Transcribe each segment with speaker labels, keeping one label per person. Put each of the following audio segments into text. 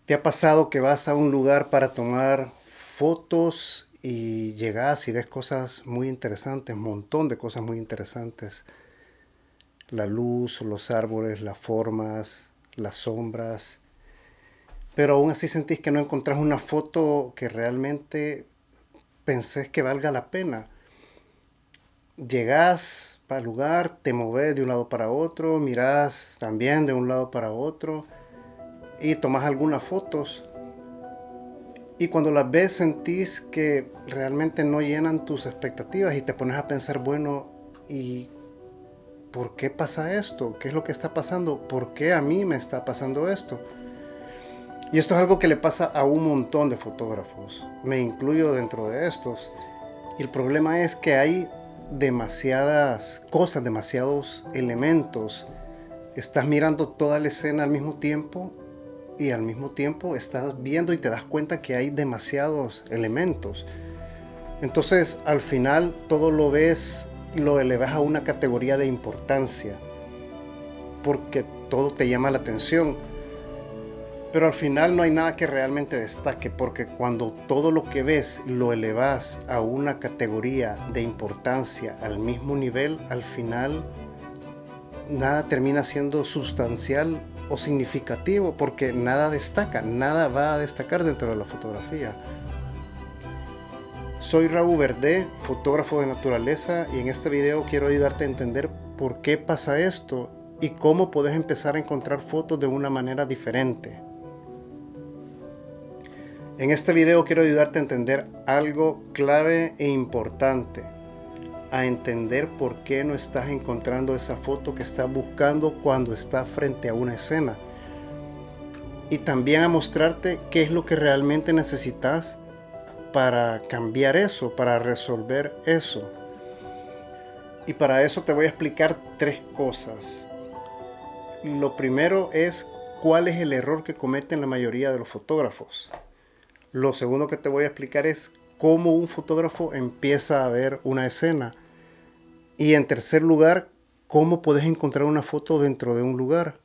Speaker 1: ¿Te ha pasado que vas a un lugar para tomar fotos y llegas y ves cosas muy interesantes, un montón de cosas muy interesantes? La luz, los árboles, las formas, las sombras. Pero aún así sentís que no encontrás una foto que realmente pensés que valga la pena. Llegás al lugar, te moves de un lado para otro, mirás también de un lado para otro y tomás algunas fotos. Y cuando las ves sentís que realmente no llenan tus expectativas y te pones a pensar, bueno, ¿y por qué pasa esto? ¿Qué es lo que está pasando? ¿Por qué a mí me está pasando esto? Y esto es algo que le pasa a un montón de fotógrafos. Me incluyo dentro de estos. Y el problema es que hay demasiadas cosas, demasiados elementos. Estás mirando toda la escena al mismo tiempo y al mismo tiempo estás viendo y te das cuenta que hay demasiados elementos. Entonces al final todo lo ves, lo elevas a una categoría de importancia porque todo te llama la atención. Pero al final no hay nada que realmente destaque porque cuando todo lo que ves lo elevas a una categoría de importancia al mismo nivel, al final nada termina siendo sustancial o significativo porque nada destaca, nada va a destacar dentro de la fotografía. Soy Raúl Verdé, fotógrafo de naturaleza, y en este video quiero ayudarte a entender por qué pasa esto y cómo puedes empezar a encontrar fotos de una manera diferente. En este video quiero ayudarte a entender algo clave e importante, a entender por qué no estás encontrando esa foto que estás buscando cuando estás frente a una escena. Y también a mostrarte qué es lo que realmente necesitas para cambiar eso, para resolver eso. Y para eso te voy a explicar tres cosas. Lo primero es cuál es el error que cometen la mayoría de los fotógrafos. Lo segundo que te voy a explicar es cómo un fotógrafo empieza a ver una escena. Y en tercer lugar, cómo puedes encontrar una foto dentro de un lugar.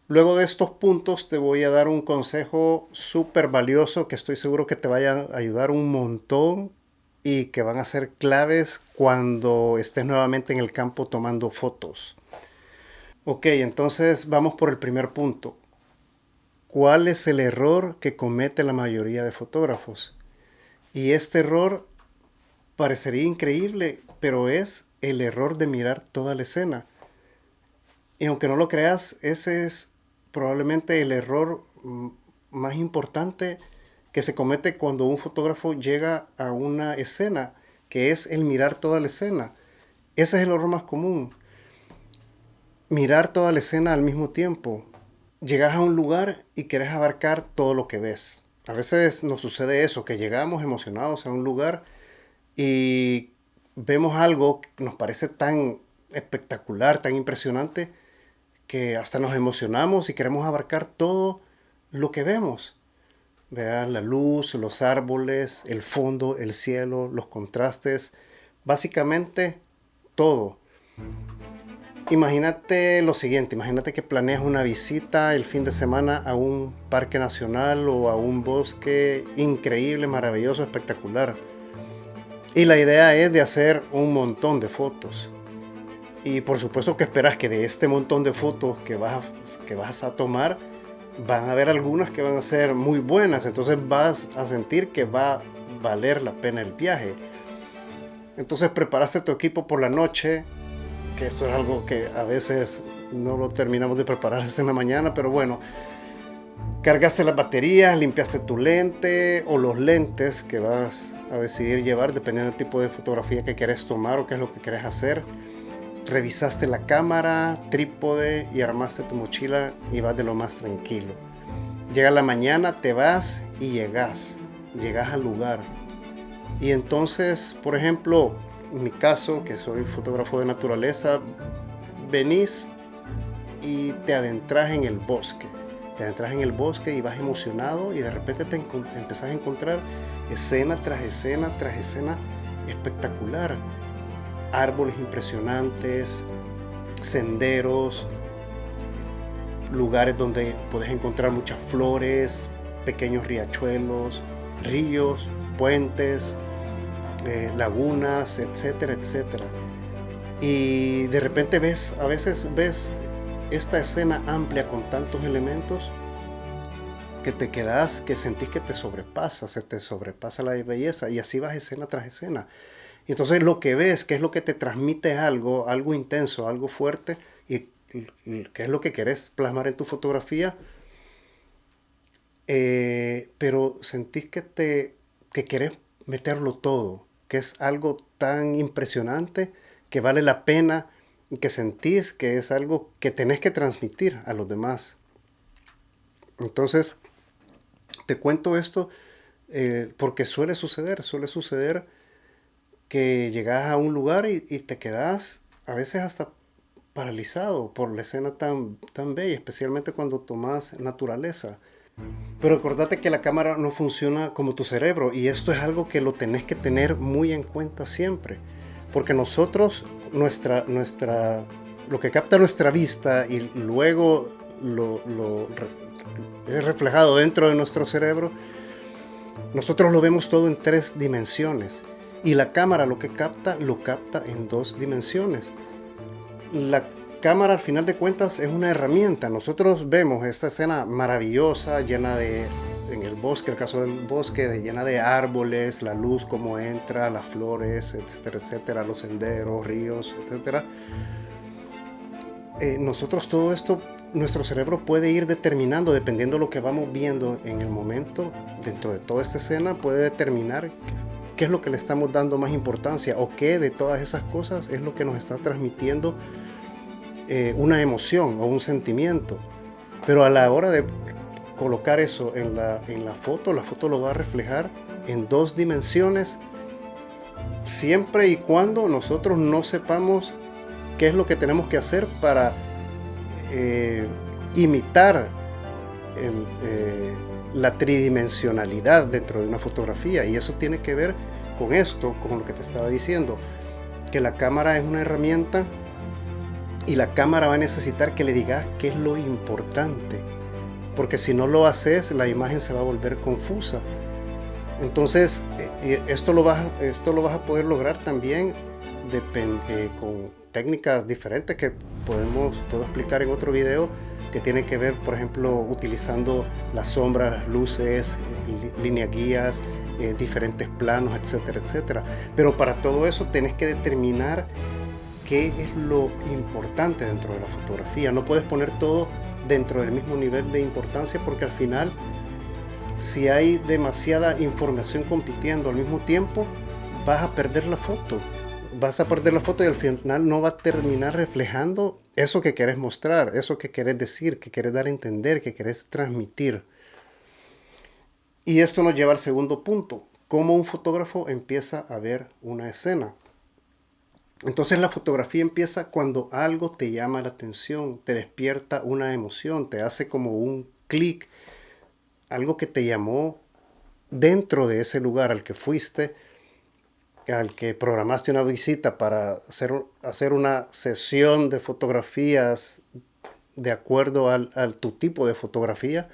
Speaker 1: Luego de estos puntos te voy a dar un consejo súper valioso que estoy seguro que te vaya a ayudar un montón y que van a ser claves cuando estés nuevamente en el campo tomando fotos. Ok, entonces vamos por el primer punto. ¿Cuál es el error que comete la mayoría de fotógrafos? Y este error parecería increíble, pero es el error de mirar toda la escena. Y aunque no lo creas, ese es probablemente el error más importante que se comete cuando un fotógrafo llega a una escena, que es el mirar toda la escena. Ese es el error más común. Mirar toda la escena al mismo tiempo. Llegas a un lugar y quieres abarcar todo lo que ves. A veces nos sucede eso, que llegamos emocionados a un lugar y vemos algo que nos parece tan espectacular, tan impresionante, que hasta nos emocionamos y queremos abarcar todo lo que vemos. Vean la luz, los árboles, el fondo, el cielo, los contrastes, básicamente todo. Imagínate lo siguiente, imagínate que planeas una visita el fin de semana a un parque nacional o a un bosque increíble, maravilloso, espectacular. Y la idea es de hacer un montón de fotos. Y por supuesto que esperas que de este montón de fotos que vas a tomar, van a haber algunas que van a ser muy buenas. Entonces vas a sentir que va a valer la pena el viaje. Entonces preparaste tu equipo por la noche, que esto es algo que a veces no lo terminamos de preparar hasta en la mañana, pero bueno, cargaste las baterías, limpiaste tu lente o los lentes que vas a decidir llevar dependiendo del tipo de fotografía que quieres tomar o qué es lo que quieres hacer. Revisaste la cámara, trípode y armaste tu mochila y vas de lo más tranquilo. Llega la mañana, te vas y llegas al lugar. Y entonces, por ejemplo, en mi caso, que soy fotógrafo de naturaleza, venís y te adentras en el bosque. Te adentras en el bosque y vas emocionado y de repente te empezás a encontrar escena tras escena tras escena espectacular. Árboles impresionantes, senderos, lugares donde puedes encontrar muchas flores, pequeños riachuelos, ríos, puentes, lagunas, etcétera, etcétera. Y de repente a veces ves esta escena amplia con tantos elementos que te quedas, que sentís que se te sobrepasa la belleza, y así vas escena tras escena. Y entonces lo que ves, que es lo que te transmite algo intenso, algo fuerte, y que es lo que querés plasmar en tu fotografía, pero sentís que querés meterlo todo, que es algo tan impresionante que vale la pena y que sentís que es algo que tenés que transmitir a los demás. Entonces, te cuento esto porque suele suceder que llegas a un lugar y te quedas a veces hasta paralizado por la escena tan bella, especialmente cuando tomas naturaleza. Pero acordate que la cámara no funciona como tu cerebro, y esto es algo que lo tenés que tener muy en cuenta siempre. Porque nosotros, lo que capta nuestra vista y luego es reflejado dentro de nuestro cerebro, nosotros lo vemos todo en 3 dimensiones. Y la cámara lo capta en 2 dimensiones. La cámara, al final de cuentas, es una herramienta. Nosotros vemos esta escena maravillosa, en el bosque, el caso del bosque, llena de árboles, la luz como entra, las flores, etcétera, etcétera, los senderos, ríos, etcétera. Nosotros todo esto, nuestro cerebro puede ir determinando, dependiendo de lo que vamos viendo en el momento, dentro de toda esta escena, puede determinar qué es lo que le estamos dando más importancia, o qué de todas esas cosas es lo que nos está transmitiendo una emoción o un sentimiento. Pero a la hora de colocar eso en la foto lo va a reflejar en 2 dimensiones, siempre y cuando nosotros no sepamos qué es lo que tenemos que hacer para imitar la tridimensionalidad dentro de una fotografía. Y eso tiene que ver con esto, con lo que te estaba diciendo, que la cámara es una herramienta, y la cámara va a necesitar que le digas qué es lo importante, porque si no lo haces, la imagen se va a volver confusa. Entonces, esto lo vas a poder lograr también con técnicas diferentes que puedo explicar en otro video, que tienen que ver, por ejemplo, utilizando las sombras, las luces, líneas guías, diferentes planos, etcétera, etcétera. Pero para todo eso tenés que determinar qué es lo importante dentro de la fotografía. No puedes poner todo dentro del mismo nivel de importancia, porque al final, si hay demasiada información compitiendo al mismo tiempo, vas a perder la foto. Y al final no va a terminar reflejando eso que querés mostrar, eso que querés decir, que querés dar a entender, que querés transmitir. Y esto nos lleva al segundo punto: cómo un fotógrafo empieza a ver una escena. Entonces la fotografía empieza cuando algo te llama la atención, te despierta una emoción, te hace como un clic, algo que te llamó dentro de ese lugar al que fuiste, al que programaste una visita para hacer una sesión de fotografías de acuerdo al tu tipo de fotografía.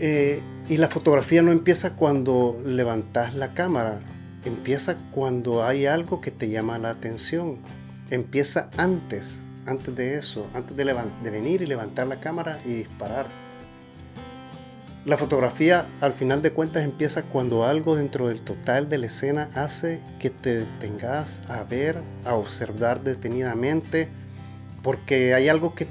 Speaker 1: Y la fotografía no empieza cuando levantas la cámara, empieza cuando hay algo que te llama la atención. Empieza antes de eso, antes de venir y levantar la cámara y disparar. La fotografía, al final de cuentas, empieza cuando algo dentro del total de la escena hace que te detengas a ver, a observar detenidamente, porque hay algo que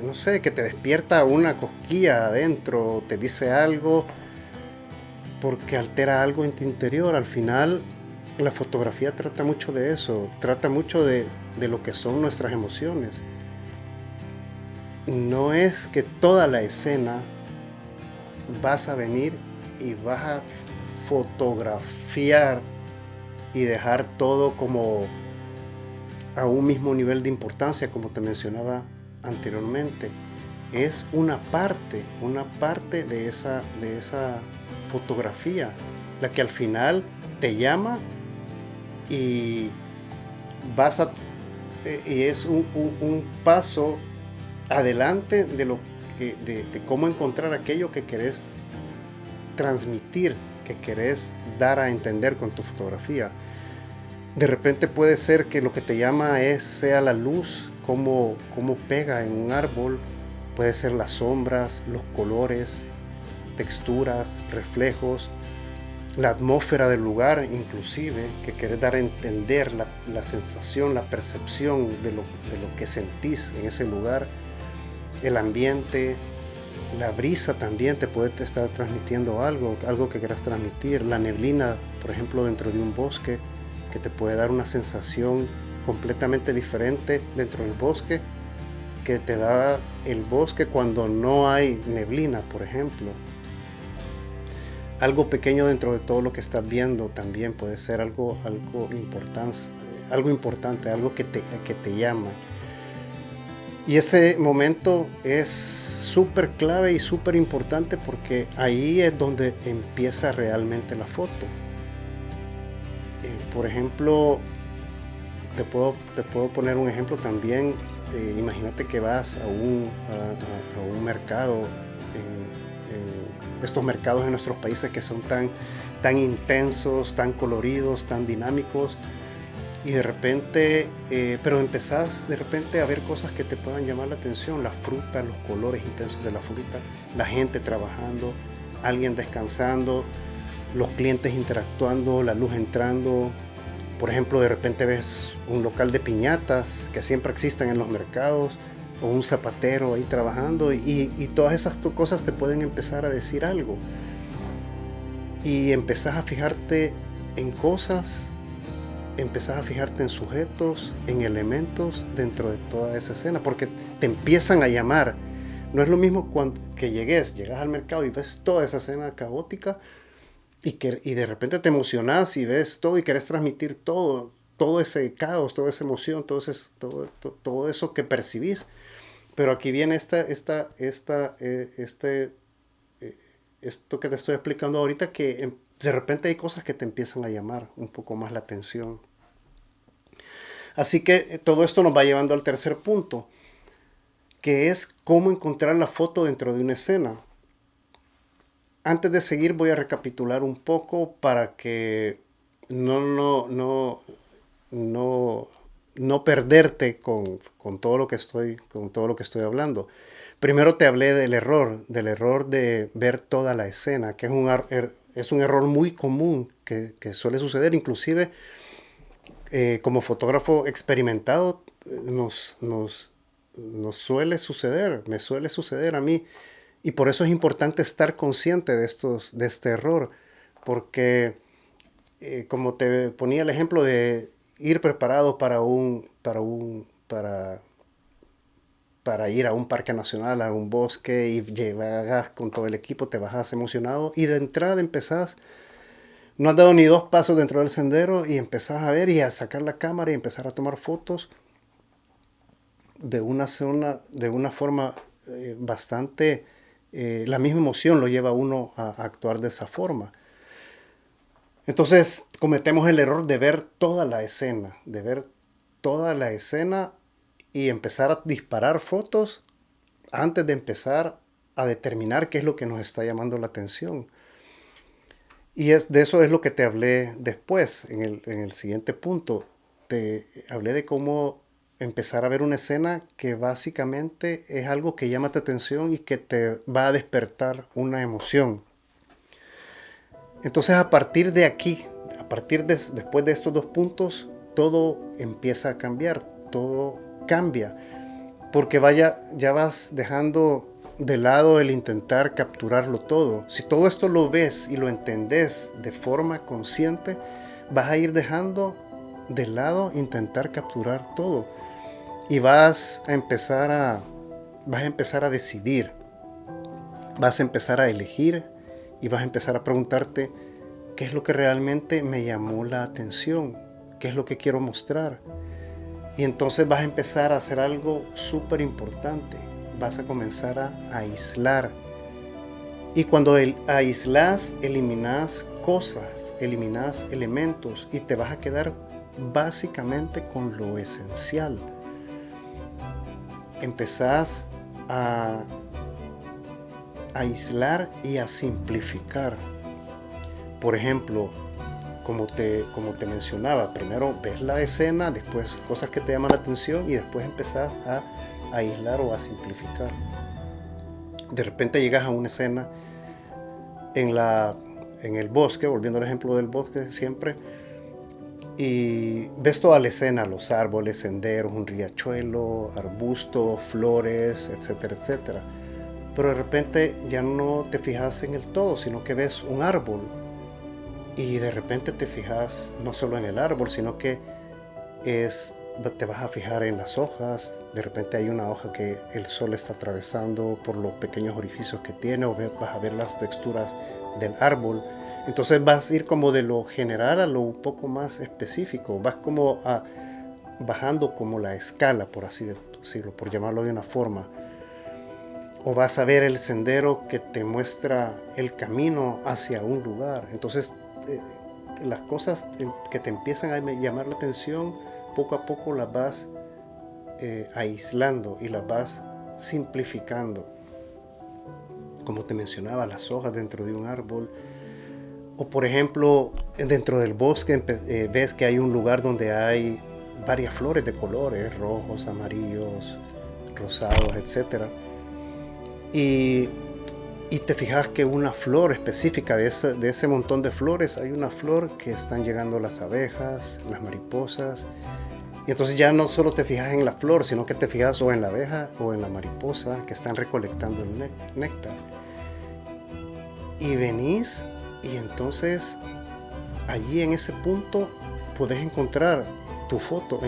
Speaker 1: no sé, que te despierta una cosquilla adentro, te dice algo, porque altera algo en tu interior. Al final, la fotografía trata mucho de eso, trata mucho de lo que son nuestras emociones. No es que toda la escena vas a venir y vas a fotografiar y dejar todo como a un mismo nivel de importancia, como te mencionaba anteriormente. Es una parte de esa fotografía la que al final te llama, y y es un paso adelante de cómo encontrar aquello que querés transmitir, que querés dar a entender con tu fotografía. De repente puede ser que lo que te llama sea la luz, cómo pega en un árbol, puede ser las sombras, los colores, texturas, reflejos, la atmósfera del lugar, inclusive, que querés dar a entender la sensación, la percepción de lo que sentís en ese lugar, el ambiente, la brisa también te puede estar transmitiendo algo que quieras transmitir, la neblina, por ejemplo, dentro de un bosque, que te puede dar una sensación completamente diferente dentro del bosque, que te da el bosque cuando no hay neblina, por ejemplo. Algo pequeño dentro de todo lo que estás viendo también puede ser algo importante, algo que te llama. Y ese momento es súper clave y súper importante porque ahí es donde empieza realmente la foto. Por ejemplo, te puedo poner un ejemplo también. Imagínate que vas a un mercado, estos mercados en nuestros países que son tan intensos, tan coloridos, tan dinámicos, y de repente, pero empezás de repente a ver cosas que te puedan llamar la atención, la fruta, los colores intensos de la fruta, la gente trabajando, alguien descansando, los clientes interactuando, la luz entrando. Por ejemplo, de repente ves un local de piñatas que siempre existen en los mercados, o un zapatero ahí trabajando, y todas esas cosas te pueden empezar a decir algo. Y empezás a fijarte en cosas, empezás a fijarte en sujetos, en elementos dentro de toda esa escena, porque te empiezan a llamar. No es lo mismo que llegas al mercado y ves toda esa escena caótica, y de repente te emocionás y ves todo y querés transmitir todo ese caos, toda esa emoción, todo eso que percibís. Pero aquí viene esto que te estoy explicando ahorita, que de repente hay cosas que te empiezan a llamar un poco más la atención. Así que todo esto nos va llevando al tercer punto, que es cómo encontrar la foto dentro de una escena. Antes de seguir voy a recapitular un poco para que no perderte con todo lo que estoy hablando. Primero te hablé del error de ver toda la escena, que es un error muy común que suele suceder. Inclusive, como fotógrafo experimentado, nos suele suceder, me suele suceder a mí. Y por eso es importante estar consciente de este error, porque como te ponía el ejemplo de ir preparado para ir a un parque nacional, a un bosque, y llegas con todo el equipo, te bajas emocionado y de entrada empezás, no has dado ni 2 pasos dentro del sendero y empezás a ver y a sacar la cámara y empezar a tomar fotos de una forma bastante... la misma emoción lo lleva a uno a actuar de esa forma. Entonces cometemos el error de ver toda la escena, y empezar a disparar fotos antes de empezar a determinar qué es lo que nos está llamando la atención. Y de eso es lo que te hablé después, en el siguiente punto. Te hablé de cómo empezar a ver una escena que básicamente es algo que llama tu atención y que te va a despertar una emoción. Entonces, a partir de aquí, después de estos 2 puntos, todo empieza a cambiar, todo cambia, porque ya vas dejando de lado el intentar capturarlo todo. Si todo esto lo ves y lo entendés de forma consciente, vas a ir dejando de lado intentar capturar todo. Y vas a empezar a decidir, vas a empezar a elegir y vas a empezar a preguntarte qué es lo que realmente me llamó la atención, qué es lo que quiero mostrar. Y entonces vas a empezar a hacer algo súper importante, vas a comenzar a aislar. Y cuando aislas, eliminas cosas, eliminas elementos y te vas a quedar básicamente con lo esencial. Empezás a aislar y a simplificar. Por ejemplo, como te mencionaba, primero ves la escena, después cosas que te llaman la atención y después empezás a aislar o a simplificar. De repente llegas a una escena en el bosque, volviendo al ejemplo del bosque siempre, y ves toda la escena, los árboles, senderos, un riachuelo, arbustos, flores, etcétera, etcétera. Pero de repente ya no te fijas en el todo, sino que ves un árbol y de repente te fijas no solo en el árbol, sino que te vas a fijar en las hojas. De repente hay una hoja que el sol está atravesando por los pequeños orificios que tiene, o vas a ver las texturas del árbol. Entonces vas a ir como de lo general a lo un poco más específico, vas como bajando como la escala, por así decirlo, por llamarlo de una forma. O vas a ver el sendero que te muestra el camino hacia un lugar. Entonces las cosas que te empiezan a llamar la atención, poco a poco las vas aislando y las vas simplificando. Como te mencionaba, las hojas dentro de un árbol. O por ejemplo, dentro del bosque ves que hay un lugar donde hay varias flores de colores, rojos, amarillos, rosados, etc. Y te fijas que una flor específica de ese montón de flores, hay una flor que están llegando las abejas, las mariposas. Y entonces ya no solo te fijas en la flor, sino que te fijas o en la abeja o en la mariposa que están recolectando el néctar. Y venís y entonces allí en ese punto podés encontras tu foto,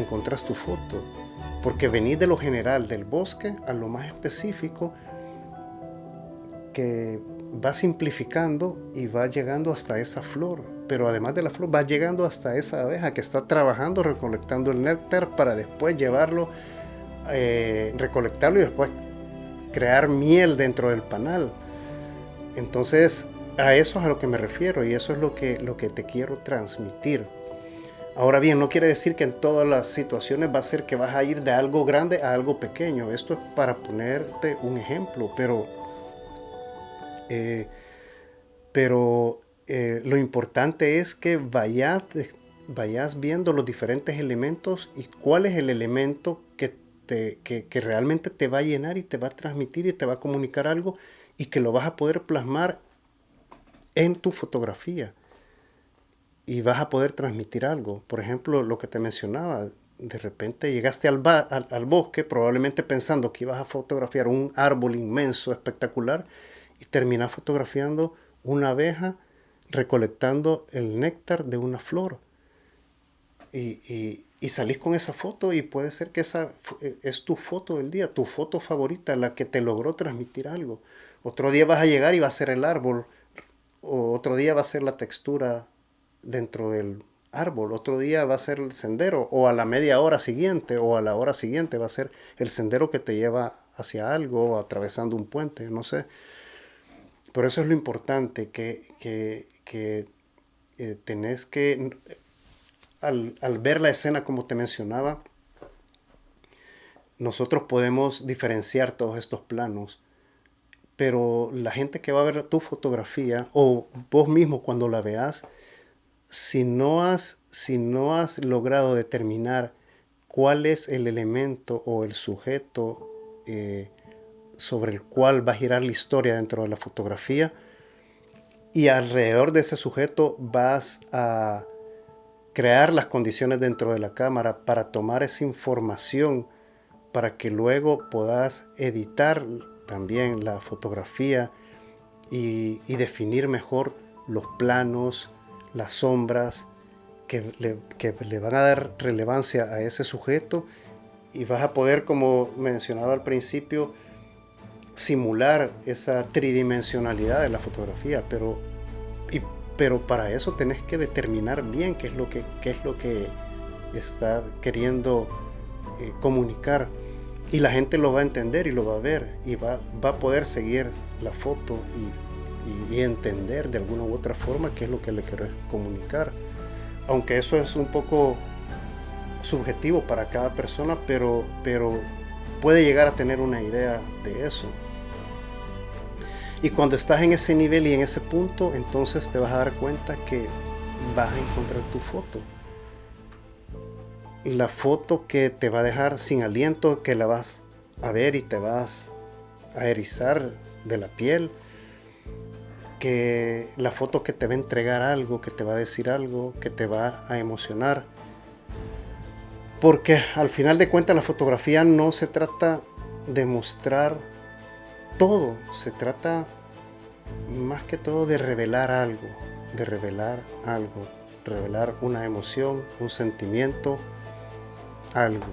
Speaker 1: porque venís de lo general del bosque a lo más específico, que va simplificando y va llegando hasta esa flor, pero además de la flor va llegando hasta esa abeja que está trabajando, recolectando el néctar para después llevarlo, recolectarlo y después crear miel dentro del panal. Entonces a eso es a lo que me refiero y eso es lo que te quiero transmitir. Ahora bien, no quiere decir que en todas las situaciones va a ser que vas a ir de algo grande a algo pequeño. Esto es para ponerte un ejemplo, pero lo importante es que vayas viendo los diferentes elementos y cuál es el elemento que realmente te va a llenar y te va a transmitir y te va a comunicar algo y que lo vas a poder plasmar en tu fotografía y vas a poder transmitir algo. Por ejemplo, lo que te mencionaba, de repente llegaste al bosque probablemente pensando que ibas a fotografiar un árbol inmenso, espectacular, y terminas fotografiando una abeja recolectando el néctar de una flor. Y salís con esa foto y puede ser que esa es tu foto del día, tu foto favorita, la que te logró transmitir algo. Otro día vas a llegar y va a ser el árbol, o otro día va a ser la textura dentro del árbol, otro día va a ser el sendero, o a la media hora siguiente o a la hora siguiente va a ser el sendero que te lleva hacia algo, o atravesando un puente, no sé. Pero eso es lo importante, que tenés que, al ver la escena como te mencionaba, nosotros podemos diferenciar todos estos planos, pero la gente que va a ver tu fotografía, o vos mismo cuando la veas, si no has logrado determinar cuál es el elemento o el sujeto sobre el cual va a girar la historia dentro de la fotografía, y alrededor de ese sujeto vas a crear las condiciones dentro de la cámara para tomar esa información para que luego puedas editar también la fotografía y definir mejor los planos, las sombras que le van a dar relevancia a ese sujeto, y vas a poder, como mencionaba al principio, simular esa tridimensionalidad de la fotografía, pero para eso tenés que determinar bien qué es lo que está queriendo comunicar, y la gente lo va a entender y lo va a ver y va a poder seguir la foto y entender de alguna u otra forma qué es lo que le querés comunicar, aunque eso es un poco subjetivo para cada persona, pero puede llegar a tener una idea de eso. Y cuando estás en ese nivel y en ese punto, entonces te vas a dar cuenta que vas a encontrar tu foto. La foto que te va a dejar sin aliento, que la vas a ver y te vas a erizar de la piel. Que la foto que te va a entregar algo, que te va a decir algo, que te va a emocionar. Porque al final de cuentas la fotografía no se trata de mostrar todo, se trata más que todo de revelar algo, revelar una emoción, un sentimiento, algo.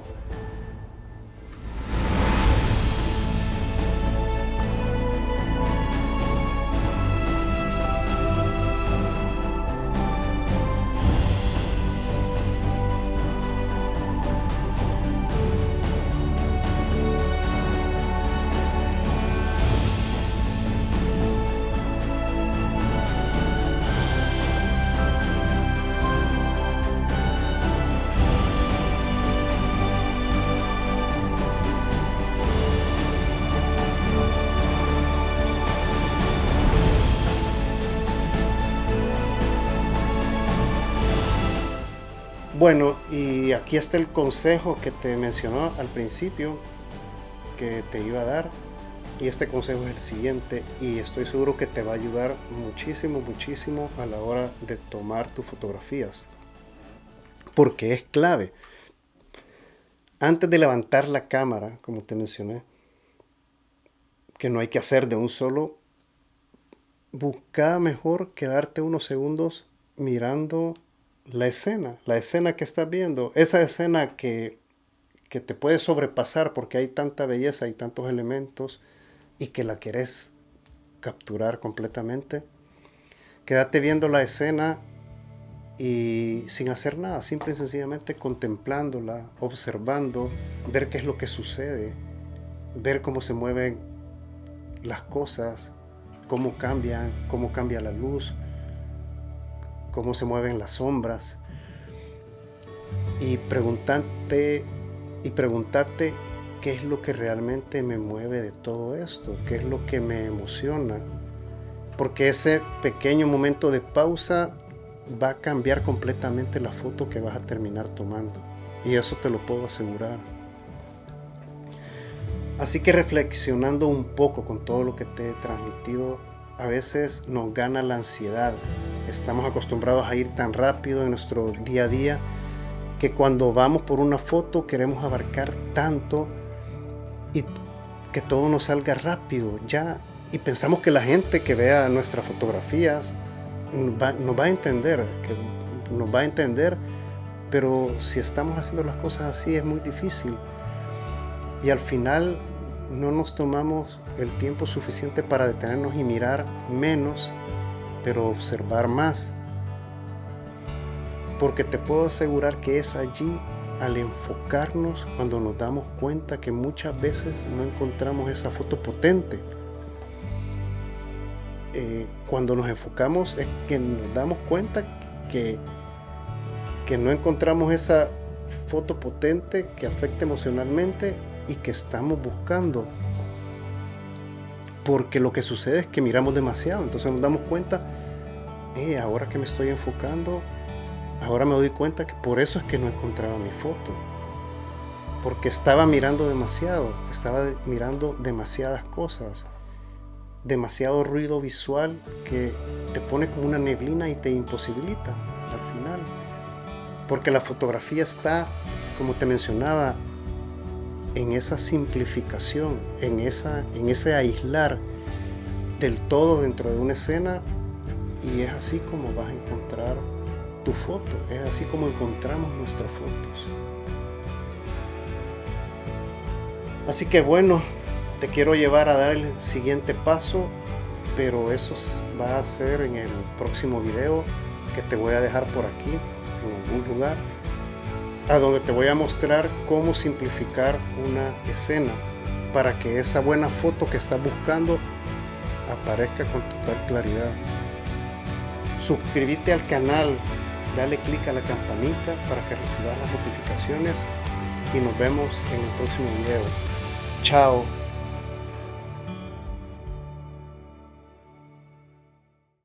Speaker 1: Bueno, y aquí está el consejo que te mencionó al principio, que te iba a dar. Y este consejo es el siguiente, y estoy seguro que te va a ayudar muchísimo, muchísimo a la hora de tomar tus fotografías. Porque es clave. Antes de levantar la cámara, como te mencioné, que no hay que hacer de un solo, busca mejor quedarte unos segundos mirando la escena que estás viendo, esa escena que te puede sobrepasar porque hay tanta belleza y tantos elementos y que la querés capturar completamente. Quédate viendo la escena y sin hacer nada, simple y sencillamente contemplándola, observando, ver qué es lo que sucede, ver cómo se mueven las cosas, cómo cambia la luz, cómo se mueven las sombras, y preguntarte qué es lo que realmente me mueve de todo esto, qué es lo que me emociona, porque ese pequeño momento de pausa va a cambiar completamente la foto que vas a terminar tomando, y eso te lo puedo asegurar. Así que reflexionando un poco con todo lo que te he transmitido, a veces nos gana la ansiedad. Estamos acostumbrados a ir tan rápido en nuestro día a día que cuando vamos por una foto queremos abarcar tanto y que todo nos salga rápido ya, y pensamos que la gente que vea nuestras fotografías nos va a entender, pero si estamos haciendo las cosas así es muy difícil, y al final no nos tomamos el tiempo suficiente para detenernos y mirar menos, pero observar más. Porque te puedo asegurar que es allí, al enfocarnos, cuando nos damos cuenta que muchas veces no encontramos esa foto potente. Cuando nos enfocamos es que nos damos cuenta que no encontramos esa foto potente que afecte emocionalmente y que estamos buscando, porque lo que sucede es que miramos demasiado, entonces nos damos cuenta, ahora que me estoy enfocando, ahora me doy cuenta que por eso es que no encontraba mi foto, porque estaba mirando demasiado, estaba mirando demasiadas cosas, demasiado ruido visual que te pone como una neblina y te imposibilita al final, porque la fotografía está, como te mencionaba, en esa simplificación, en ese aislar del todo dentro de una escena, y es así como vas a encontrar tu foto, es así como encontramos nuestras fotos. Así que bueno, te quiero llevar a dar el siguiente paso, pero eso va a ser en el próximo video que te voy a dejar por aquí, en algún lugar, a donde te voy a mostrar cómo simplificar una escena para que esa buena foto que estás buscando aparezca con total claridad. Suscríbete al canal, dale clic a la campanita para que recibas las notificaciones y nos vemos en el próximo video. Chao.